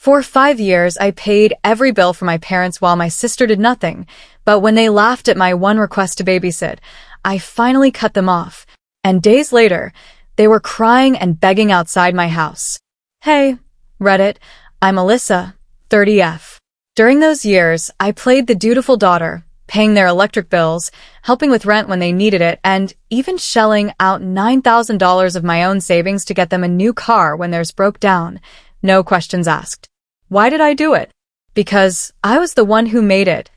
For 5 years, I paid every bill for my parents while my sister did nothing, but when they laughed at my one request to babysit, I finally cut them off, and days later, they were crying and begging outside my house. Hey, Reddit, I'm Alyssa, 30F. During those years, I played the dutiful daughter, paying their electric bills, helping with rent when they needed it, and even shelling out $9,000 of my own savings to get them a new car when theirs broke down. No questions asked. Why did I do it? Because I was the one who made it.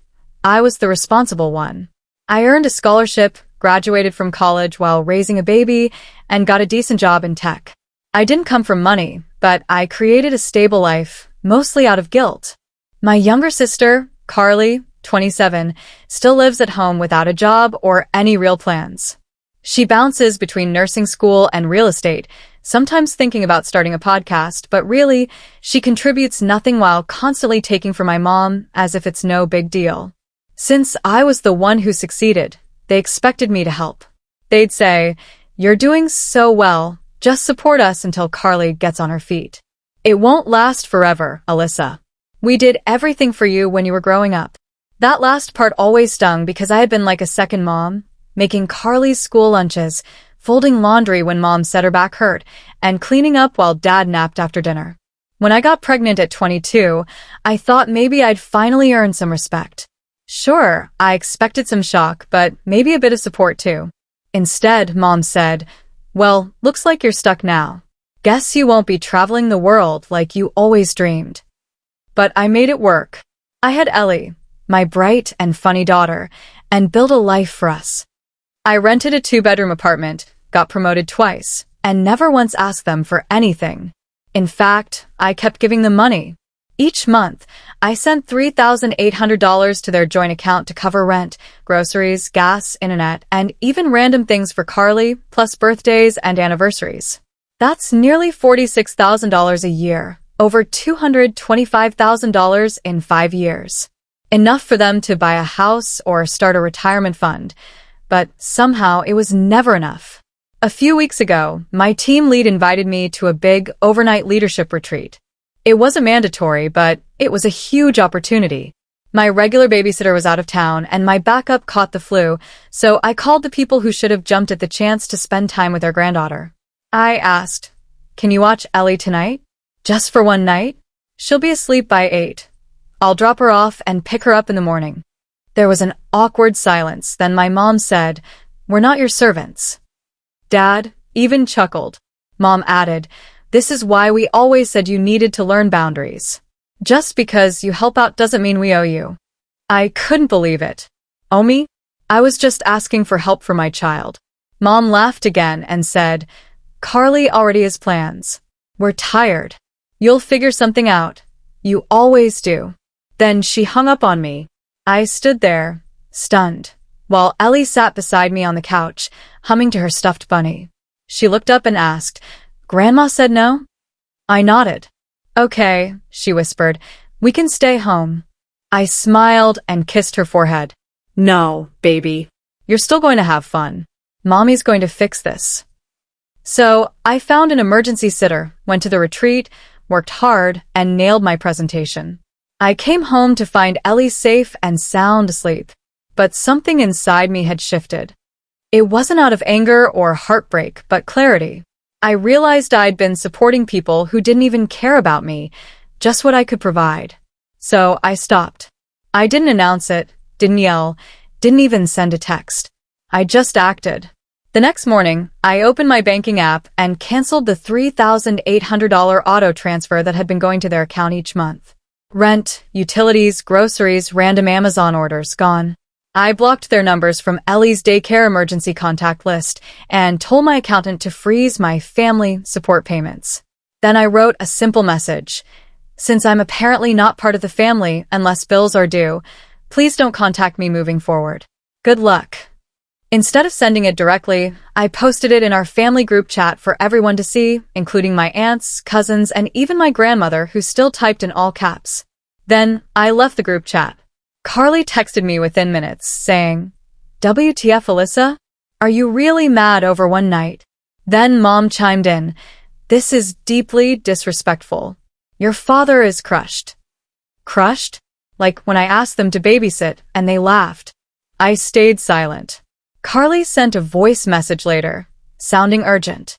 I was the responsible one. I earned a scholarship, graduated from college while raising a baby, and got a decent job in tech. I didn't come from money, but I created a stable life, mostly out of guilt. My younger sister, Carly, 27, still lives at home without a job or any real plans. She bounces between nursing school and real estate, sometimes thinking about starting a podcast, but really, she contributes nothing while constantly taking from my mom as if it's no big deal. Since I was the one who succeeded, they expected me to help. They'd say, "You're doing so well, just support us until Carly gets on her feet." It won't last forever, Alyssa. We did everything for you when you were growing up. That last part always stung because I had been like a second mom, making Carly's school lunches, folding laundry when mom said her back hurt, and cleaning up while dad napped after dinner. When I got pregnant at 22, I thought maybe I'd finally earn some respect. Sure, I expected some shock, but maybe a bit of support too. Instead, mom said, "Well, looks like you're stuck now. Guess you won't be traveling the world like you always dreamed." But I made it work. I had Ellie, my bright and funny daughter, and built a life for us. I rented a 2-bedroom apartment, got promoted twice, and never once asked them for anything. In fact, I kept giving them money. Each month, I sent $3,800 to their joint account to cover rent, groceries, gas, internet, and even random things for Carly, plus birthdays and anniversaries. That's nearly $46,000 a year, over $225,000 in 5 years. Enough for them to buy a house or start a retirement fund, but somehow it was never enough. A few weeks ago, my team lead invited me to a big overnight leadership retreat. It wasn't mandatory, but it was a huge opportunity. My regular babysitter was out of town, and my backup caught the flu, so I called the people who should have jumped at the chance to spend time with their granddaughter. I asked, "Can you watch Ellie tonight? Just for one night? She'll be asleep by 8. I'll drop her off and pick her up in the morning." There was an awkward silence, then my mom said, "We're not your servants." Dad even chuckled. Mom added, "This is why we always said you needed to learn boundaries. Just because you help out doesn't mean we owe you." I couldn't believe it. Owe me? I was just asking for help for my child. Mom laughed again and said, "Carly already has plans. We're tired. You'll figure something out. You always do." Then she hung up on me. I stood there, stunned, while Ellie sat beside me on the couch, humming to her stuffed bunny. She looked up and asked, "Grandma said no?" I nodded. "Okay," she whispered, "we can stay home." I smiled and kissed her forehead. "No, baby. You're still going to have fun. Mommy's going to fix this." So I found an emergency sitter, went to the retreat, worked hard, and nailed my presentation. I came home to find Ellie safe and sound asleep, but something inside me had shifted. It wasn't out of anger or heartbreak, but clarity. I realized I'd been supporting people who didn't even care about me, just what I could provide. So I stopped. I didn't announce it, didn't yell, didn't even send a text. I just acted. The next morning, I opened my banking app and canceled the $3,800 auto transfer that had been going to their account each month. Rent, utilities, groceries, random Amazon orders, gone. I blocked their numbers from Ellie's daycare emergency contact list and told my accountant to freeze my family support payments. Then I wrote a simple message. "Since I'm apparently not part of the family unless bills are due, please don't contact me moving forward. Good luck." Instead of sending it directly, I posted it in our family group chat for everyone to see, including my aunts, cousins, and even my grandmother, who still typed in all caps. Then I left the group chat. Carly texted me within minutes, saying, "WTF, Alyssa? Are you really mad over one night?" Then Mom chimed in, "This is deeply disrespectful. Your father is crushed. Crushed? Like when I asked them to babysit and they laughed. I stayed silent. Carly sent a voice message later, sounding urgent.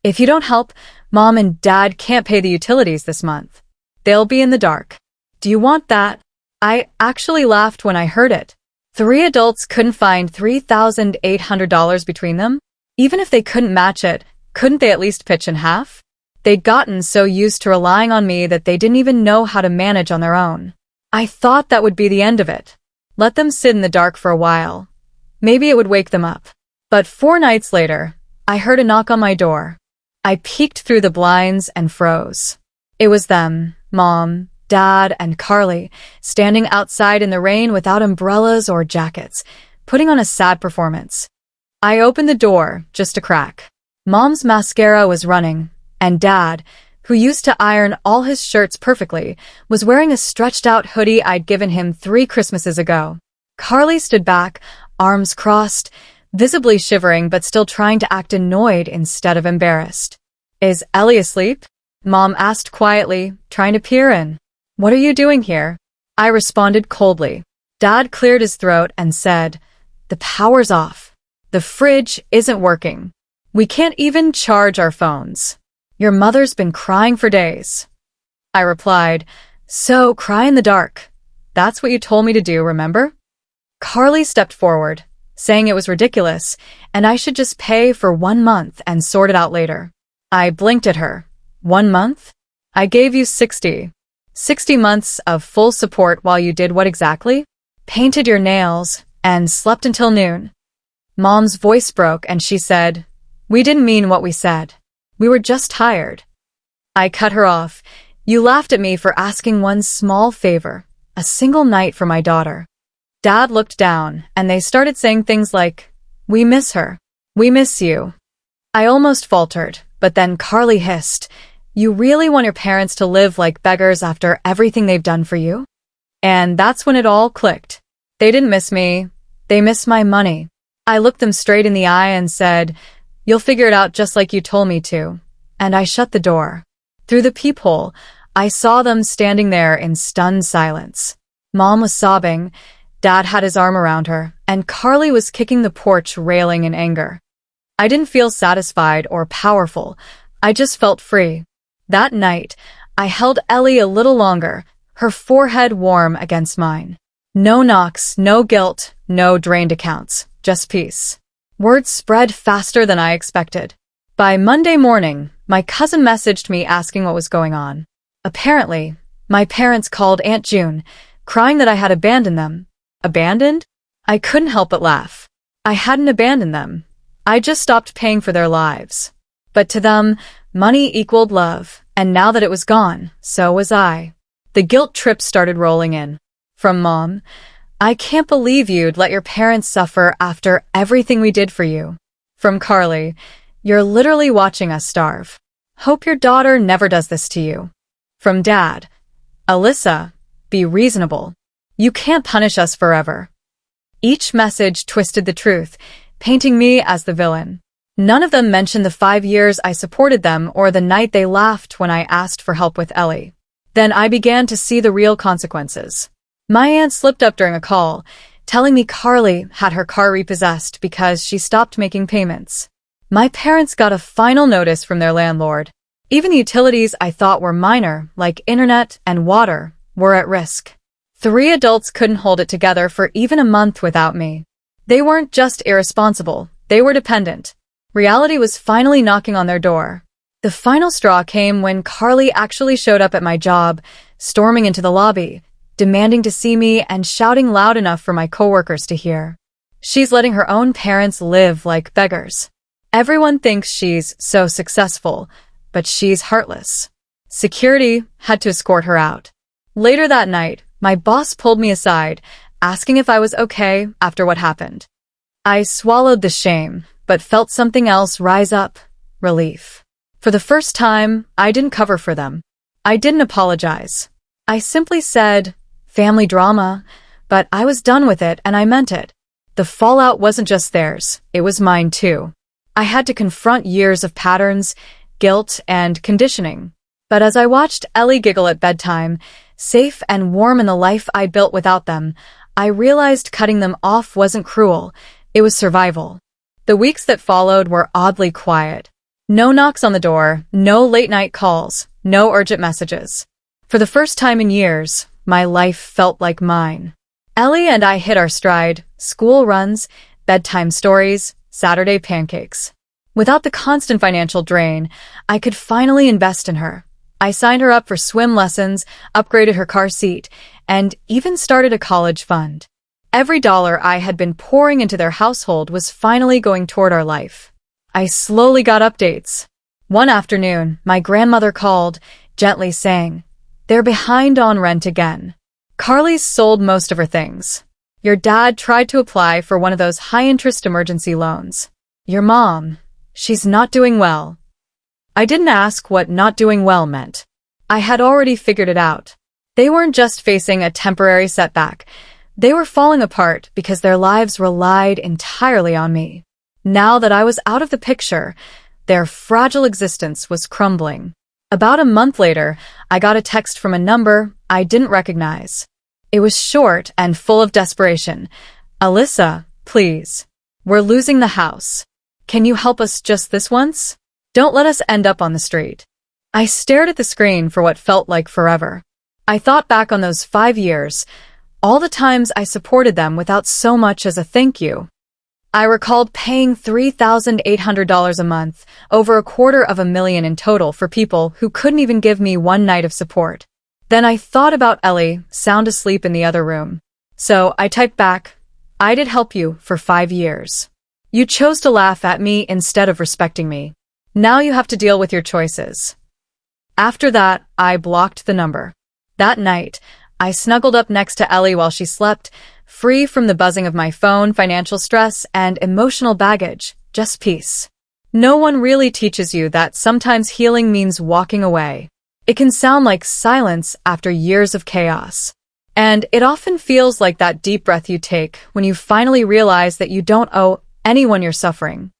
If you don't help, Mom and Dad can't pay the utilities this month. They'll be in the dark. Do you want that? I actually laughed when I heard it. 3 adults couldn't find $3,800 between them? Even if they couldn't match it, couldn't they at least pitch in half? They'd gotten so used to relying on me that they didn't even know how to manage on their own. I thought that would be the end of it. Let them sit in the dark for a while. Maybe it would wake them up. But 4 nights later, I heard a knock on my door. I peeked through the blinds and froze. It was them, Mom, Dad, and Carly, standing outside in the rain without umbrellas or jackets, putting on a sad performance. I opened the door, just a crack. Mom's mascara was running, and Dad, who used to iron all his shirts perfectly, was wearing a stretched-out hoodie I'd given him 3 Christmases ago. Carly stood back, arms crossed, visibly shivering but still trying to act annoyed instead of embarrassed. Is Ellie asleep? Mom asked quietly, trying to peer in. What are you doing here? I responded coldly. Dad cleared his throat and said, The power's off. The fridge isn't working. We can't even charge our phones. Your mother's been crying for days. I replied, So cry in the dark. That's what you told me to do, remember? Carly stepped forward, saying it was ridiculous, and I should just pay for 1 month and sort it out later. I blinked at her. 1 month? I gave you 60. 60 months of full support while you did what exactly? Painted your nails and slept until noon. Mom's voice broke and she said, We didn't mean what we said. We were just tired. I cut her off. You laughed at me for asking one small favor, a single night for my daughter. Dad looked down and they started saying things like, We miss her. We miss you. I almost faltered, but then Carly hissed, You really want your parents to live like beggars after everything they've done for you? And that's when it all clicked. They didn't miss me. They missed my money. I looked them straight in the eye and said, You'll figure it out just like you told me to. And I shut the door. Through the peephole, I saw them standing there in stunned silence. Mom was sobbing, Dad had his arm around her, and Carly was kicking the porch railing in anger. I didn't feel satisfied or powerful. I just felt free. That night, I held Ellie a little longer, her forehead warm against mine. No knocks, no guilt, no drained accounts, just peace. Word spread faster than I expected. By Monday morning, my cousin messaged me asking what was going on. Apparently, my parents called Aunt June, crying that I had abandoned them. Abandoned? I couldn't help but laugh. I hadn't abandoned them. I just stopped paying for their lives. But to them, money equaled love, and now that it was gone, so was I. The guilt trip started rolling in. From Mom, I can't believe you'd let your parents suffer after everything we did for you. From Carly, you're literally watching us starve. Hope your daughter never does this to you. From Dad, Alyssa, be reasonable. You can't punish us forever. Each message twisted the truth, painting me as the villain. None of them mentioned the 5 years I supported them or the night they laughed when I asked for help with Ellie. Then I began to see the real consequences. My aunt slipped up during a call, telling me Carly had her car repossessed because she stopped making payments. My parents got a final notice from their landlord. Even the utilities I thought were minor, like internet and water, were at risk. 3 adults couldn't hold it together for even a month without me. They weren't just irresponsible, they were dependent. Reality was finally knocking on their door. The final straw came when Carly actually showed up at my job, storming into the lobby, demanding to see me and shouting loud enough for my coworkers to hear. She's letting her own parents live like beggars. Everyone thinks she's so successful, but she's heartless. Security had to escort her out. Later that night, my boss pulled me aside, asking if I was okay after what happened. I swallowed the shame, but felt something else rise up, relief. For the first time, I didn't cover for them. I didn't apologize. I simply said, family drama, but I was done with it and I meant it. The fallout wasn't just theirs, it was mine too. I had to confront years of patterns, guilt, and conditioning. But as I watched Ellie giggle at bedtime, safe and warm in the life I built without them, I realized cutting them off wasn't cruel, it was survival. The weeks that followed were oddly quiet. No knocks on the door, no late-night calls, no urgent messages. For the first time in years, my life felt like mine. Ellie and I hit our stride: school runs, bedtime stories, Saturday pancakes. Without the constant financial drain, I could finally invest in her. I signed her up for swim lessons, upgraded her car seat, and even started a college fund. Every dollar I had been pouring into their household was finally going toward our life. I slowly got updates. One afternoon, my grandmother called, gently saying, "They're behind on rent again. Carly's sold most of her things. Your dad tried to apply for one of those high-interest emergency loans. Your mom, she's not doing well." I didn't ask what not doing well meant. I had already figured it out. They weren't just facing a temporary setback. They were falling apart because their lives relied entirely on me. Now that I was out of the picture, their fragile existence was crumbling. About a month later, I got a text from a number I didn't recognize. It was short and full of desperation. "Alyssa, please. We're losing the house. Can you help us just this once? Don't let us end up on the street." I stared at the screen for what felt like forever. I thought back on those 5 years, all the times I supported them without so much as a thank you. I recalled paying $3,800 a month, over $250,000 in total for people who couldn't even give me one night of support. Then I thought about Ellie, sound asleep in the other room. So I typed back, "I did help you for 5 years. You chose to laugh at me instead of respecting me. Now you have to deal with your choices." After that, I blocked the number. That night, I snuggled up next to Ellie while she slept, free from the buzzing of my phone, financial stress, and emotional baggage, just peace. No one really teaches you that sometimes healing means walking away. It can sound like silence after years of chaos. And it often feels like that deep breath you take when you finally realize that you don't owe anyone your suffering.